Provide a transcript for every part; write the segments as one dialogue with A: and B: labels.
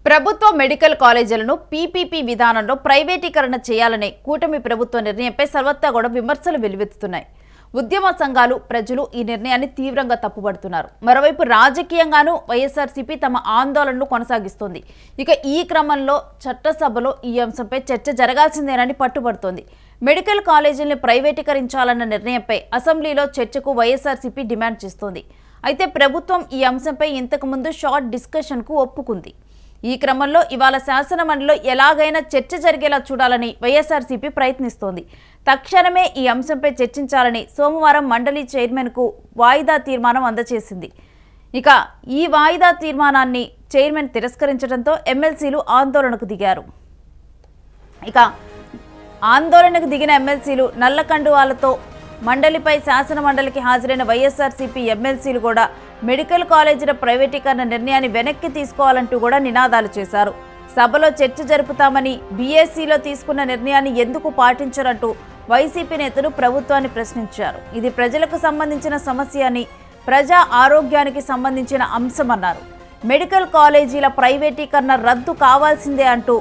A: ప్రభుత్వ medical కాలేజీలను PPP విధానంలో ప్రైవేటీకరణ చేయాలనే కూటమి ప్రభుత్వ నిర్ణయంపై సర్వత్రా కూడా విమర్శలు వెల్లువెత్తుతున్నాయి. ఉద్యమ సంఘాలు, ప్రజలు ఈ నిర్ణయాన్ని తీవ్రంగా తప్పుపడుతున్నారు. మరోవైపు రాజకీయంగానూ వైఎస్ఆర్సీపీ తమ ఆందోళనను కొనసాగిస్తోంది. ఇక ఈ క్రమంలో చట్టసభలో ఈ అంశంపై చర్చ జరగాల్సిందేనని పట్టుబడుతోంది. మెడికల్ కాలేజీలను ప్రైవేటీకరించాలన్న నిర్ణయంపై అసెంబ్లీలో చర్చకు వైఎస్ఆర్సీపీ డిమాండ్ చేస్తోంది. అయితే ప్రభుత్వం ఈ అంశంపై ఇంతకుముందు షార్ట్ డిస్కషన్కు ఒప్పుకుంది. ఈ క్రమంలో ఇవాళ శాసనమండలిలో ఎలాగైనా చర్చ జరిగేలా చూడాలని వైఎస్ఆర్సీపీ ప్రయత్నిస్తోంది. తక్షణమే ఈ అంశంపై చర్చించాలని సోమవారం మండలి చైర్మన్కు వాయిదా తీర్మానం అందజేసింది. ఇక ఈ వాయిదా తీర్మానాన్ని చైర్మన్ తిరస్కరించడంతో ఎమ్మెల్సీలు ఆందోళనకు దిగారు. ఇక ఆందోళనకు దిగిన ఎమ్మెల్సీలు నల్ల కండువాలతో మండలిపై శాసనమండలికి హాజరైన వైఎస్ఆర్సీపీ ఎమ్మెల్సీలు కూడా మెడికల్ కాలేజీల ప్రైవేటీకరణ నిర్ణయాన్ని వెనక్కి తీసుకోవాలంటూ కూడా నినాదాలు చేశారు. సభలో చర్చ జరుపుతామని బీఎస్సీలో తీసుకున్న నిర్ణయాన్ని ఎందుకు పాటించరంటూ వైసీపీ నేతలు ప్రభుత్వాన్ని ప్రశ్నించారు. ఇది ప్రజలకు సంబంధించిన సమస్య అని, ప్రజా ఆరోగ్యానికి సంబంధించిన అంశమన్నారు. మెడికల్ కాలేజీల ప్రైవేటీకరణ రద్దు కావాల్సిందే అంటూ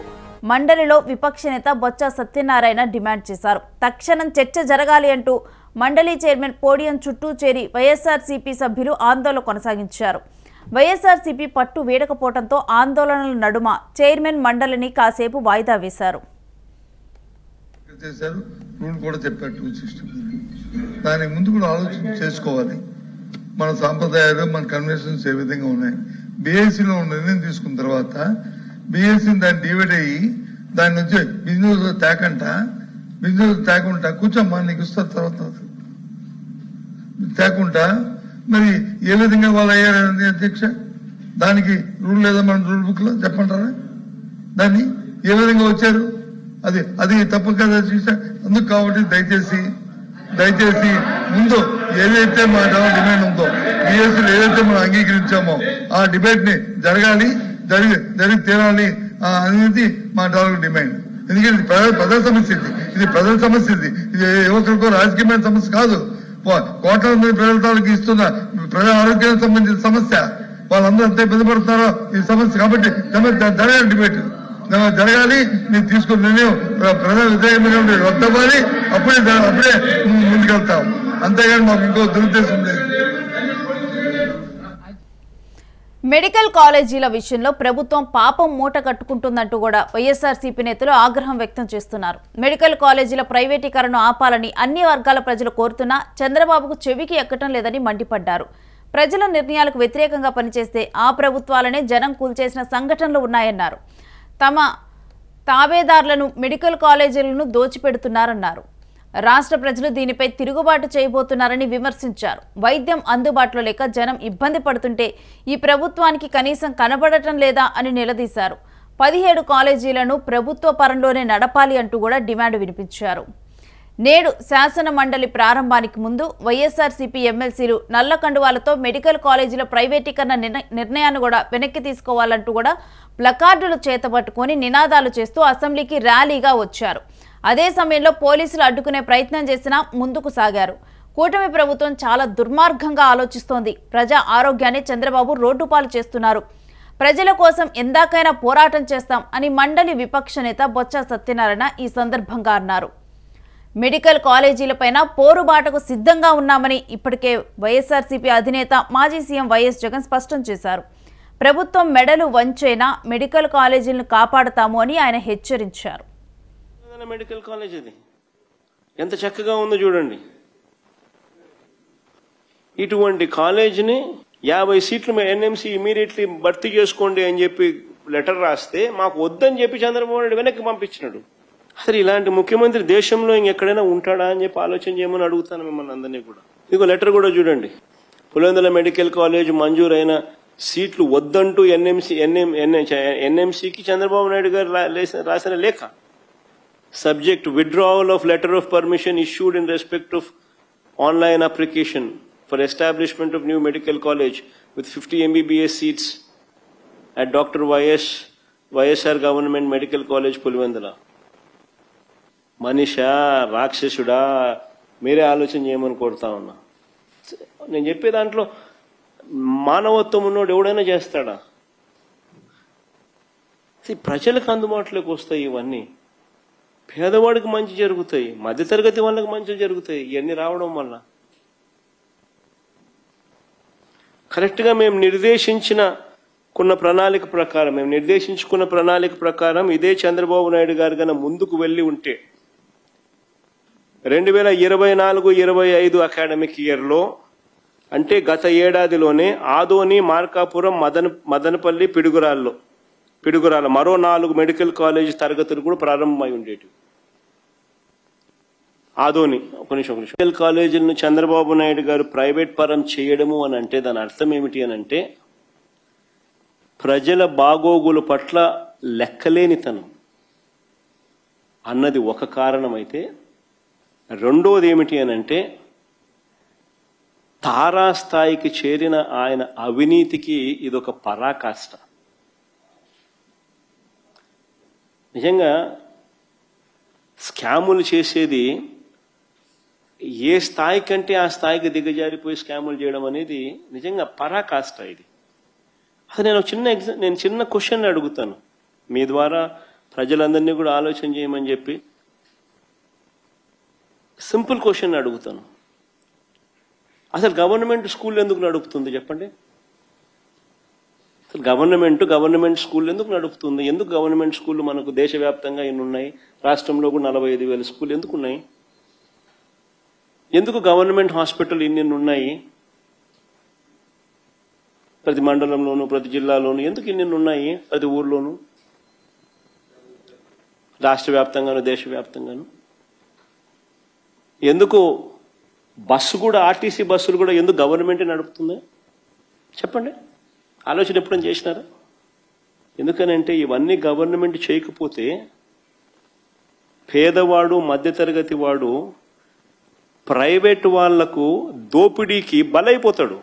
A: మండలిలో విపక్ష నేత బొత్స సత్యనారాయణ డిమాండ్ చేశారు. తక్షణం చర్చ జరగాలి అంటూ మండలి చైర్మన్ పోడియం చుట్టూ చేరి వైఎస్ఆర్సీపీ సభ్యులు ఆందోళన కొనసాగించారు. వైఎస్ఆర్సీపీ పట్టు వీడకపోవడంతో ఆందోళనల నడుమ చైర్మన్ మండలిని కాసేపు వాయిదా వేశారు.
B: దానికి ముందు కూడా ఆలోచన చేసుకోవాలి. మన సాంప్రదాయాలు, మన కన్వెన్షన్స్ ఏ విధంగా ఉన్నాయి. బీఎస్సీలో నిర్ణయం తీసుకున్న తర్వాత బీఎస్సీని దాన్ని డివైడ్ అయ్యి దాని నుంచి బిజినెస్ తేకుండా కూర్చోమ్మా, నీకు ఇస్తారు తర్వాత తేకుండా మరి ఏ విధంగా వాళ్ళు అయ్యారని అధ్యక్ష, దానికి రూల్ లేదా మన రూల్ బుక్ లో చెప్పంటారా? దాన్ని ఏ విధంగా వచ్చారు? అది తప్పు కదా అధ్యక్ష. అందుకు కాబట్టి దయచేసి ముందు ఏదైతే మా డిమాండ్ ఉందో, బీఎస్సీలో ఏదైతే మనం అంగీకరించామో ఆ డిబేట్ ని జరిగి తీరాలి అనేది మా డిమాండ్. ఎందుకంటే ప్రజల సమస్య ఇది ప్రజల సమస్య. ఇది యువకులకు రాజకీయమైన సమస్య కాదు. కోట్ల మంది ప్రజలకు ఇస్తున్న ప్రజా ఆరోగ్యానికి సంబంధించిన సమస్య. వాళ్ళందరూ ఎంత ఇబ్బంది పడుతున్నారో ఈ సమస్య. కాబట్టి జరగాలి, డిబేట్ జరగాలి. మీరు తీసుకున్న నిర్ణయం ప్రజా వ్యతిరేకమైన రద్దవ్వాలి. అప్పుడే ముందుకెళ్తాం. అంతేగాని మాకు ఇంకో దురుద్దేశం లేదు.
A: మెడికల్ కాలేజీల విషయంలో ప్రభుత్వం పాపం మూట కట్టుకుంటుందంటూ కూడా వైఎస్ఆర్సీపీ నేతలు ఆగ్రహం వ్యక్తం చేస్తున్నారు. మెడికల్ కాలేజీల ప్రైవేటీకరణను ఆపాలని అన్ని వర్గాల ప్రజలు కోరుతున్నా చంద్రబాబుకు చెవికి ఎక్కటం లేదని మండిపడ్డారు. ప్రజల నిర్ణయాలకు వ్యతిరేకంగా పనిచేస్తే ఆ ప్రభుత్వాలనే జనం కూల్చేసిన సంఘటనలు ఉన్నాయన్నారు. తమ తాబేదారులను మెడికల్ కాలేజీలను దోచిపెడుతున్నారన్నారు. రాష్ట్ర ప్రజలు దీనిపై తిరుగుబాటు చేయబోతున్నారని విమర్శించారు. వైద్యం అందుబాటులో లేక జనం ఇబ్బంది పడుతుంటే ఈ ప్రభుత్వానికి కనీసం కనబడటం లేదా అని నిలదీశారు. 17 కాలేజీలను ప్రభుత్వ పరంలోనే నడపాలి అంటూ కూడా డిమాండ్ వినిపించారు. నేడు శాసన మండలి ప్రారంభానికి ముందు వైఎస్ఆర్సీపీ ఎమ్మెల్సీలు నల్ల కండువాలతో మెడికల్ కాలేజీల ప్రైవేటీకరణ నిర్ణయాన్ని కూడా వెనక్కి తీసుకోవాలంటూ కూడా ప్లకార్డులు చేతపట్టుకొని నినాదాలు చేస్తూ అసెంబ్లీకి ర్యాలీగా వచ్చారు. అదే సమయంలో పోలీసులు అడ్డుకునే ప్రయత్నం చేసినా ముందుకు సాగారు. కూటమి ప్రభుత్వం చాలా దుర్మార్గంగా ఆలోచిస్తోంది. ప్రజా ఆరోగ్యాన్ని చంద్రబాబు రోడ్డుపాలు చేస్తున్నారు. ప్రజల కోసం ఎందాకైనా పోరాటం చేస్తాం అని మండలి విపక్ష నేత బొత్స సత్యనారాయణ ఈ సందర్భంగా అన్నారు. మెడికల్ కాలేజీలపైన పోరుబాటకు సిద్ధంగా ఉన్నామని ఇప్పటికే వైఎస్ఆర్సీపీ అధినేత మాజీ సీఎం వైఎస్ జగన్ స్పష్టం చేశారు. ప్రభుత్వం మెడలు వంచైనా మెడికల్ కాలేజీలను కాపాడుతాము అని ఆయన హెచ్చరించారు.
C: మెడికల్ కాలేజ్ అది ఎంత చక్కగా ఉందో చూడండి. ఇటువంటి కాలేజీని 50 సీట్లు ఎన్ఎంసీ ఇమీడియట్లీ భర్తీ చేసుకోండి అని చెప్పి లెటర్ రాస్తే మాకు వద్దని చెప్పి చంద్రబాబు నాయుడు వెనక్కి పంపించినాడు. అసలు ఇలాంటి ముఖ్యమంత్రి దేశంలో ఇంకెక్కడైనా ఉంటాడా అని చెప్పి ఆలోచన చేయమని అడుగుతాను మిమ్మల్ని అందరినీ కూడా. ఇదిగో లెటర్ కూడా చూడండి. పులివెందుల మెడికల్ కాలేజ్ మంజూరైన సీట్లు వద్దంటూ ఎన్ఎంసీకి చంద్రబాబు నాయుడు గారు రాసిన లేఖ. Subject to withdrawal of letter of permission issued in respect of online application for establishment of new medical college with 50 MBBS seats at Dr. YSR Government Medical College, Pulivendula. Manisha, Rakshasuda, mere ఆలోచన చేయమని కోరుతా ఉన్నా. నేను చెప్పే దాంట్లో మానవత్వం ఉన్నోడు ఎవడైనా చేస్తాడా? ప్రజలకు అందుబాటులోకి వస్తాయి ఇవన్నీ, పేదవాడికి మంచి జరుగుతాయి, మధ్యతరగతి వాళ్ళకి మంచి జరుగుతాయి. ఇవన్నీ రావడం వల్ల కరెక్ట్గా మేము నిర్దేశించుకున్న ప్రణాళిక ప్రకారం ఇదే చంద్రబాబు నాయుడు గారు కన్నా ముందుకు వెళ్ళి ఉంటే 2024-25 అకాడమిక్ ఇయర్లో, అంటే గత ఏడాదిలోనే ఆదోని, మార్కాపురం, మదనపల్లి, పిడుగురాల మరో 4 మెడికల్ కాలేజ్ తరగతులు కూడా ప్రారంభమై ఉండేవి. ఆదోని ఒక నిమిషం మెడికల్ కాలేజీలను చంద్రబాబు నాయుడు గారు ప్రైవేట్ పరం చేయడము అని అంటే దాని అర్థం ఏమిటి అని అంటే ప్రజల బాగోగుల పట్ల లెక్కలేనితనం అన్నది ఒక కారణమైతే, రెండోది ఏమిటి అని అంటే తారాస్థాయికి చేరిన ఆయన అవినీతికి ఇదొక పరాకాష్ట. నిజంగా స్కాములు చేసేది ఏ స్థాయి కంటే ఆ స్థాయికి దిగజారిపోయి స్కాములు చేయడం అనేది నిజంగా పరాకాష్ట ఇది. అది నేను చిన్న క్వశ్చన్ అడుగుతాను మీ ద్వారా, ప్రజలందరినీ కూడా ఆలోచన చేయమని చెప్పి సింపుల్ క్వశ్చన్ అడుగుతాను. అసలు గవర్నమెంట్ స్కూల్ ఎందుకు నడుపుతుంది చెప్పండి? అసలు గవర్నమెంట్ స్కూల్ ఎందుకు నడుపుతుంది? ఎందుకు గవర్నమెంట్ స్కూళ్ళు మనకు దేశవ్యాప్తంగా ఎన్ని ఉన్నాయి, రాష్ట్రంలో కూడా 45,000 స్కూల్ ఎందుకు ఉన్నాయి? ఎందుకు గవర్నమెంట్ హాస్పిటల్ ఇన్ని ఉన్నాయి ప్రతి మండలంలోనూ, ప్రతి జిల్లాలోనూ? ఎందుకు ఇన్ని ఉన్నాయి ప్రతి ఊర్లోనూ, రాష్ట్ర వ్యాప్తంగాను, దేశవ్యాప్తంగాను? ఎందుకు ఆర్టీసీ బస్సులు కూడా ఎందుకు గవర్నమెంటే నడుపుతుంది చెప్పండి? ఆలోచన ఎప్పుడైనా చేసినారా? ఎందుకనంటే ఇవన్నీ గవర్నమెంట్ చేయకపోతే పేదవాడు, మధ్యతరగతి వాడు ప్రైవేట్ వాళ్లకు దోపిడీకి బలైపోతాడు.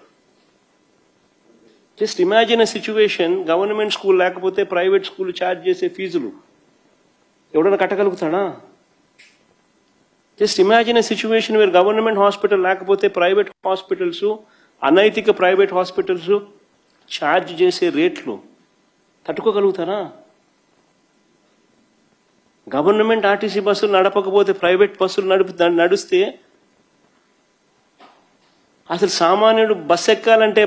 C: Just imagine a situation, government school లేకపోతే ప్రైవేట్ స్కూల్ ఛార్జ్ చేసే ఫీజులు ఎవడన్నా కట్టగలుగుతాడా? Just imagine a situation where government hospital లేకపోతే ప్రైవేట్ హాస్పిటల్స్, అనైతిక ప్రైవేట్ హాస్పిటల్స్ ఛార్జ్ చేసే రేట్లు తట్టుకోగలుగుతారా? గవర్నమెంట్ ఆర్టీసీ బస్సులు నడపకపోతే ప్రైవేట్ బస్సులు నడిస్తే అసలు సామాన్యుడు బస్సు ఎక్కాలంటే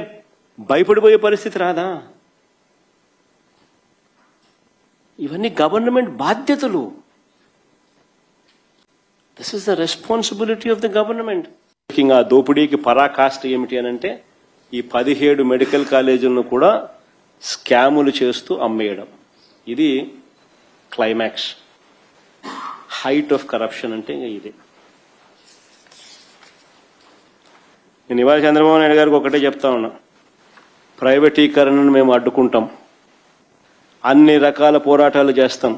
C: భయపడిపోయే పరిస్థితి రాదా? ఇవన్నీ గవర్నమెంట్ బాధ్యతలు. This is the responsibility of the government. ఆ దోపిడీకి పరాకాష్ట ఏమిటి అని అంటే ఈ 17 మెడికల్ కాలేజీలను కూడా స్కాములు చేస్తూ అమ్మేయడం. ఇది క్లైమాక్స్, హైట్ ఆఫ్ కరప్షన్ అంటే ఇది. నేను ఇవాళ చంద్రబాబు నాయుడు గారికి ఒకటే చెప్తా ఉన్నా, ప్రైవేటీకరణను మేము అడ్డుకుంటాం, అన్ని రకాల పోరాటాలు చేస్తాం,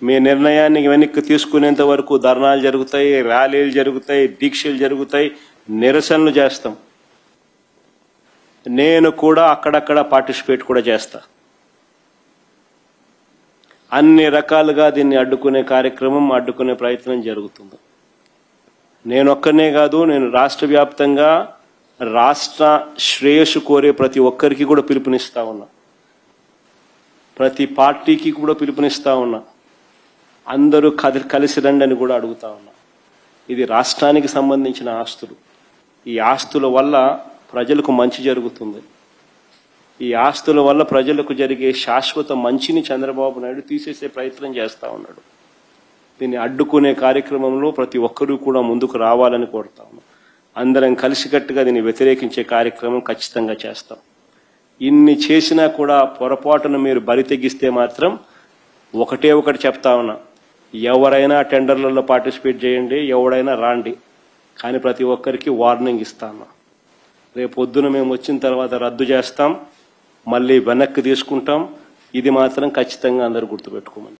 C: మీ నిర్ణయాన్ని వెనక్కి తీసుకునేంత వరకు ధర్నాలు జరుగుతాయి, ర్యాలీలు జరుగుతాయి, దీక్షలు జరుగుతాయి, నిరసనలు చేస్తాం. నేను కూడా అక్కడక్కడ పార్టిసిపేట్ కూడా చేస్తా. అన్ని రకాలుగా దీన్ని అడ్డుకునే ప్రయత్నం జరుగుతుంది. నేను ఒక్కనే కాదు, నేను రాష్ట్ర వ్యాప్తంగా రాష్ట్ర శ్రేయస్సు కోరే ప్రతి ఒక్కరికి కూడా పిలుపునిస్తా ఉన్నా, ప్రతి పార్టీకి కూడా పిలుపునిస్తా ఉన్నా, అందరూ కలిసి రండి అని కూడా అడుగుతా ఉన్నా. ఇది రాష్ట్రానికి సంబంధించిన ఆస్తులు. ఈ ఆస్తుల వల్ల ప్రజలకు మంచి జరుగుతుంది. ఈ ఆస్తుల వల్ల ప్రజలకు జరిగే శాశ్వత మంచిని చంద్రబాబు నాయుడు తీసేసే ప్రయత్నం చేస్తా ఉన్నాడు. దీన్ని అడ్డుకునే కార్యక్రమంలో ప్రతి ఒక్కరూ కూడా ముందుకు రావాలని కోరుతా ఉన్నాం. అందరం కలిసికట్టుగా దీన్ని వ్యతిరేకించే కార్యక్రమం ఖచ్చితంగా చేస్తాం. ఇన్ని చేసినా కూడా పొరపాటున మీరు బరి తెగిస్తే మాత్రం ఒకటి చెప్తా ఉన్నా, ఎవరైనా టెండర్లలో పార్టిసిపేట్ చేయండి, ఎవడైనా రాండి, కానీ ప్రతి ఒక్కరికి వార్నింగ్ ఇస్తాను. రేపు పొద్దున మేము వచ్చిన తర్వాత రద్దు చేస్తాం, మళ్ళీ వెనక్కి తీసుకుంటాం. ఇది మాత్రం ఖచ్చితంగా అందరూ గుర్తుపెట్టుకోమని.